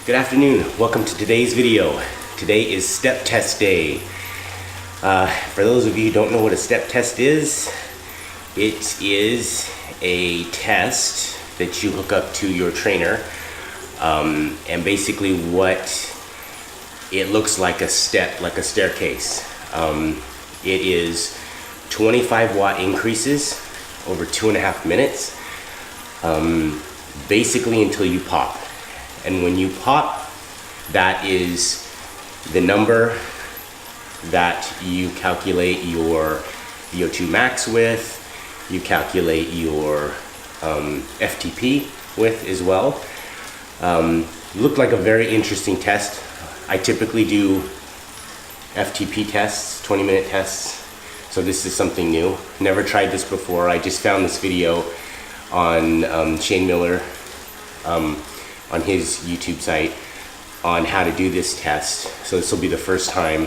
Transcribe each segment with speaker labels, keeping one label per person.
Speaker 1: Good afternoon, welcome to today's video. Today is step test day. For those of you who don't know what a step test is, it is a test that you hook up to your trainer, and basically what it looks like a step, like a staircase. It is 25 watt increases over 2.5 minutes, basically until you pop. And when you pop, that is the number that you calculate your VO2 max with, you calculate your FTP with as well. Looked like a very interesting test. I typically do FTP tests, 20-minute tests, so this is something new. Never tried this before. I just found this video on Shane Miller, on his YouTube site, on how to do this test. So this will be the first time.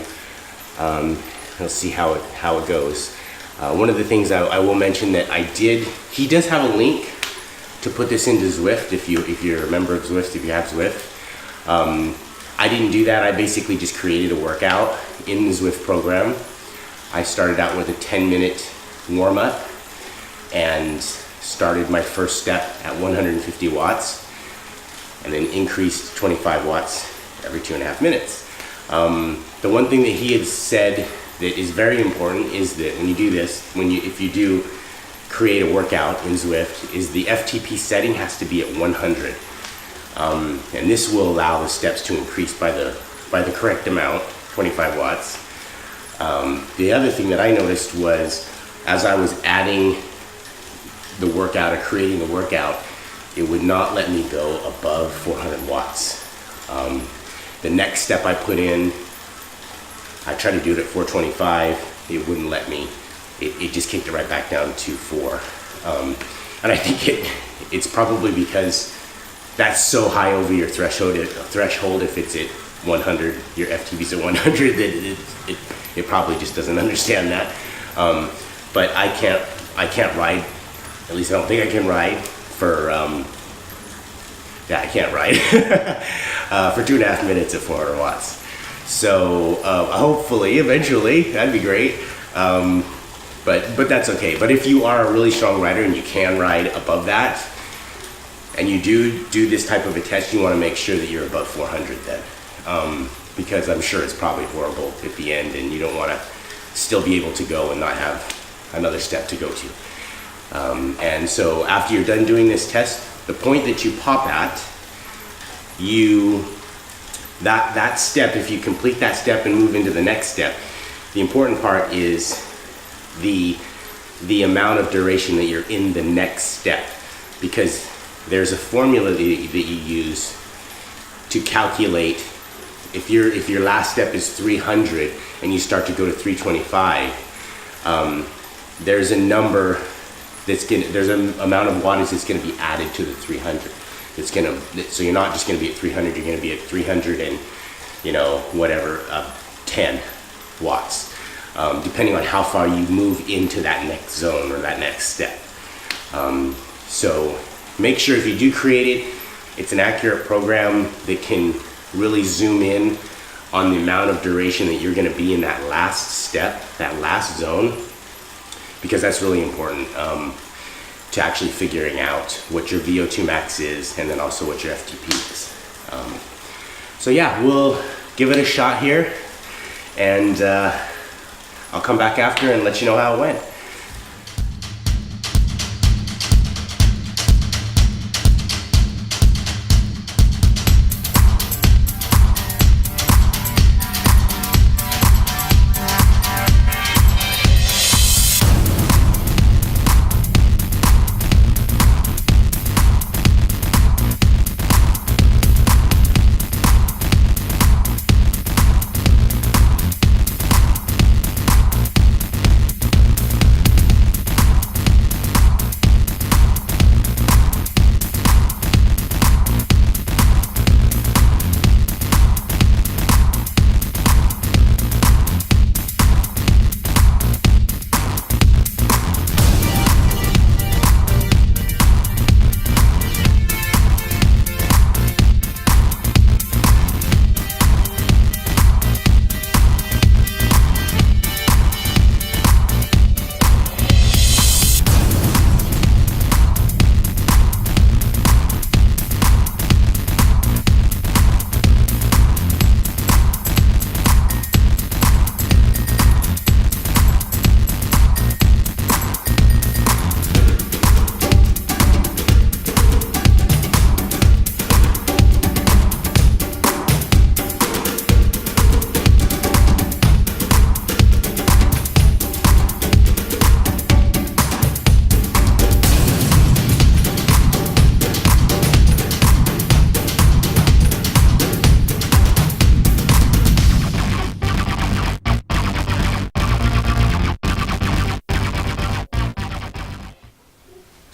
Speaker 1: We'll see how it goes. One of the things I will mention that he does have a link to put this into Zwift if you're a member of Zwift, if you have Zwift. I didn't do that. I basically just created a workout in the Zwift program. I started out with a 10-minute warm-up and started my first step at 150 watts and then increased 25 watts every 2.5 minutes. The one thing that he had said that is very important is that when you do this, if you do create a workout in Zwift, is the FTP setting has to be at 100. And this will allow the steps to increase by the correct amount, 25 watts. The other thing that I noticed was, as I was adding the workout or creating the workout, it would not let me go above 400 watts. The next step I put in, I tried to do it at 425, it wouldn't let me. It just kicked it right back down to 4. And I think it's probably because that's so high over your threshold. If it's at 100, your FTP's at 100, that it probably just doesn't understand that. But I can't ride, at least I don't think I can ride for, I can't ride for 2.5 minutes at 400 watts. So hopefully, eventually, that'd be great. But that's okay. But if you are a really strong rider and you can ride above that, and you do this type of a test, you want to make sure that you're above 400 then. Because I'm sure it's probably horrible at the end and you don't want to still be able to go and not have another step to go to. And so after you're done doing this test, the point that you pop at, that step, if you complete that step and move into the next step, the important part is the amount of duration that you're in the next step, because there's a formula that you use to calculate if your last step is 300 and you start to go to 325, there's a number there's an amount of wattage that's going to be added to the 300. So you're not just going to be at 300, you're going to be at 300 and, 10 watts, depending on how far you move into that next zone or that next step. So make sure if you do create it, it's an accurate program that can really zoom in on the amount of duration that you're going to be in that last step, that last zone, because that's really important to actually figuring out what your VO2 max is and then also what your FTP is. So yeah, we'll give it a shot here, and I'll come back after and let you know how it went.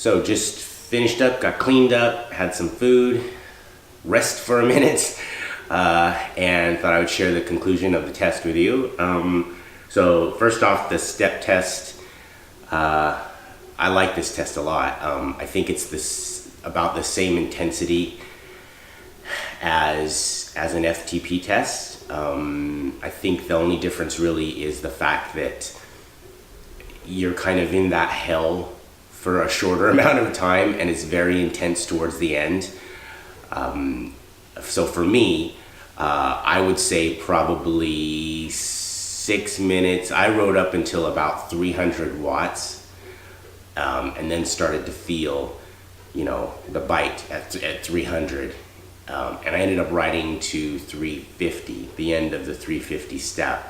Speaker 1: So just finished up, got cleaned up, had some food, rest for a minute, and thought I would share the conclusion of the test with you. So first off, the step test. I like this test a lot. I think it's about the same intensity as an FTP test. I think the only difference really is the fact that you're kind of in that hell for a shorter amount of time, and it's very intense towards the end. So for me, I would say probably 6 minutes. I rode up until about 300 watts, and then started to feel, the bite at 300. And I ended up riding to 350, the end of the 350 step.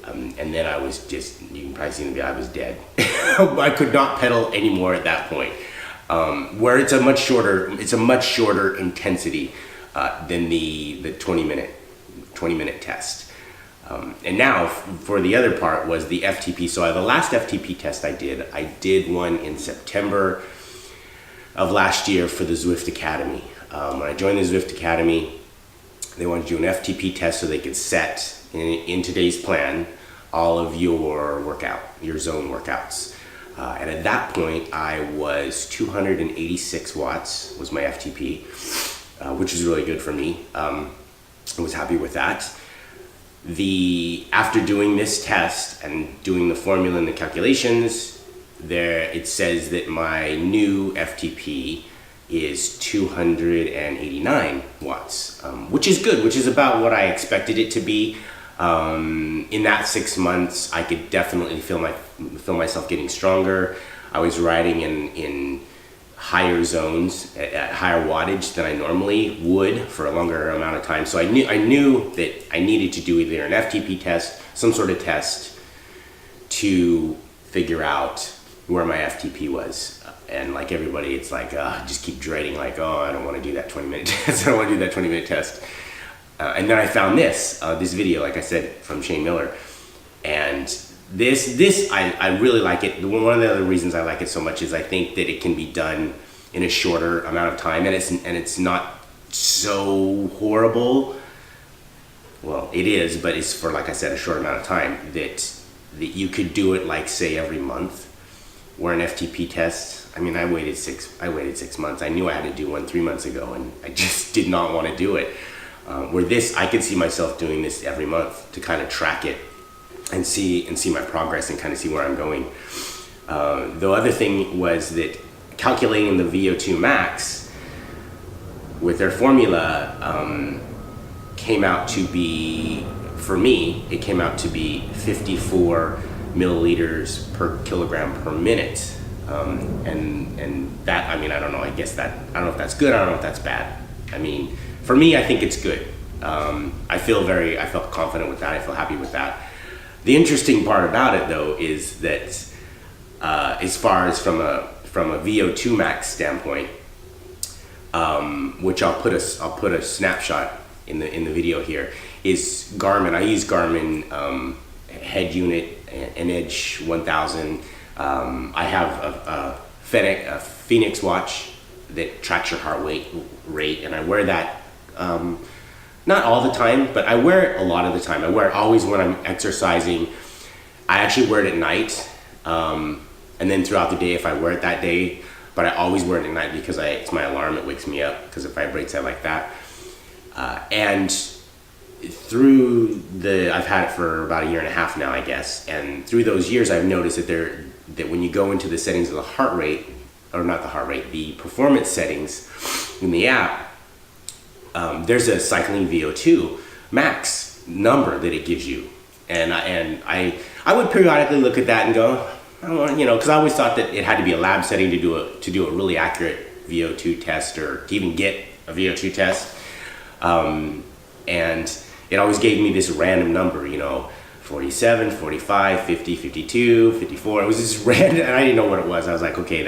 Speaker 1: And then I was just, you can probably see in the video, I was dead. I could not pedal anymore at that point. Where it's a much shorter intensity than the 20 minute test. And now for the other part was the FTP. So the last FTP test I did one in September of last year for the Zwift Academy. When I joined the Zwift Academy, they wanted to do an FTP test so they could set in today's plan all of your zone workouts. And at that point, I was 286 watts was my FTP, which is really good for me. I was happy with that. After doing this test and doing the formula and the calculations, it says that my new FTP is 289 watts, which is good, which is about what I expected it to be. In that 6 months, I could definitely feel myself getting stronger. I was riding in higher zones at higher wattage than I normally would for a longer amount of time. So I knew that I needed to do either an FTP test, some sort of test, to figure out where my FTP was. And like everybody, it's like, just keep dreading, like, I don't want to do that 20-minute test. I don't want to do that 20-minute test. And then I found this video, like I said, from Shane Miller. And I really like it. One of the other reasons I like it so much is I think that it can be done in a shorter amount of time, and it's not so horrible. Well, it is, but it's for, like I said, a short amount of time that you could do it, like, say, every month. Where an FTP test, I waited 6 months. I knew I had to do one 3 months ago, and I just did not want to do it. Where this, I could see myself doing this every month to kind of track it and see my progress and kind of see where I'm going. The other thing was that calculating the VO2 max with their formula came out to be, for me, it came out to be 54 milliliters per kilogram per minute. And that, I don't know, I don't know if that's good, I don't know if that's bad. For me, I think it's good. I felt confident with that, I feel happy with that. The interesting part about it, though, is that as far as from a VO2 max standpoint, which I'll put a snapshot in the video here, is Garmin. I use Garmin head unit and Edge 1000. I have a Phoenix watch that tracks your heart rate, and I wear that not all the time, but I wear it a lot of the time. I wear it always when I'm exercising. I actually wear it at night, and then throughout the day if I wear it that day, but I always wear it at night because it's my alarm. It wakes me up because it vibrates out like that. And I've had it for about 1.5 years now, I guess, and through those years I've noticed that when you go into the settings of the heart rate, or not the heart rate, the performance settings in the app, there's a cycling VO2 max number that it gives you, and I would periodically look at that and go, because I always thought that it had to be a lab setting to do a really accurate VO2 test, or to even get a VO2 test, and it always gave me this random number, 47, 45, 50, 52, 54. It was just random, and I didn't know what it was. I was like, okay,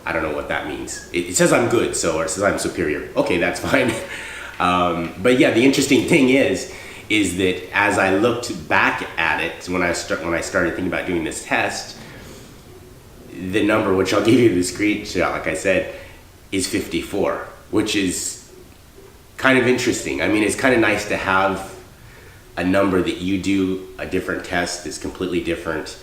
Speaker 1: I don't know what that means. It says I'm good, or it says I'm superior. Okay, that's fine. But yeah, the interesting thing is that as I looked back at it, when I started thinking about doing this test, the number, which I'll give you the screenshot, like I said, is 54, which is kind of interesting. I mean, it's kind of nice to have a number that you do a different test that's completely different,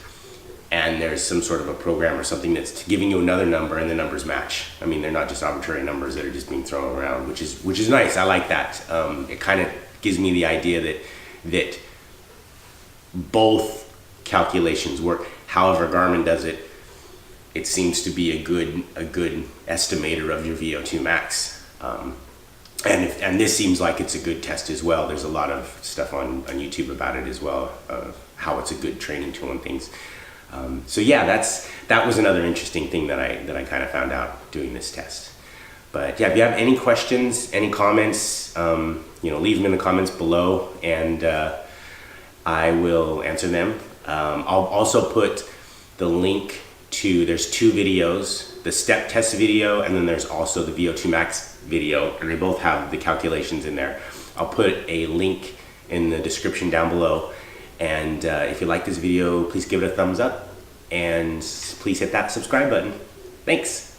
Speaker 1: and there's some sort of a program or something that's giving you another number and the numbers match. I mean, they're not just arbitrary numbers that are just being thrown around, which is nice. I like that. It kind of gives me the idea that both calculations work. However Garmin does it, it seems to be a good estimator of your VO2 max. And this seems like it's a good test as well. There's a lot of stuff on YouTube about it as well, how it's a good training tool and things. So yeah, that was another interesting thing that I kind of found out doing this test. But yeah, if you have any questions, any comments, leave them in the comments below, and I will answer them. I'll also put the link to, there's 2 videos, the step test video, and then there's also the VO2 Max video, and they both have the calculations in there. I'll put a link in the description down below, and if you like this video, please give it a thumbs up, and please hit that subscribe button. Thanks.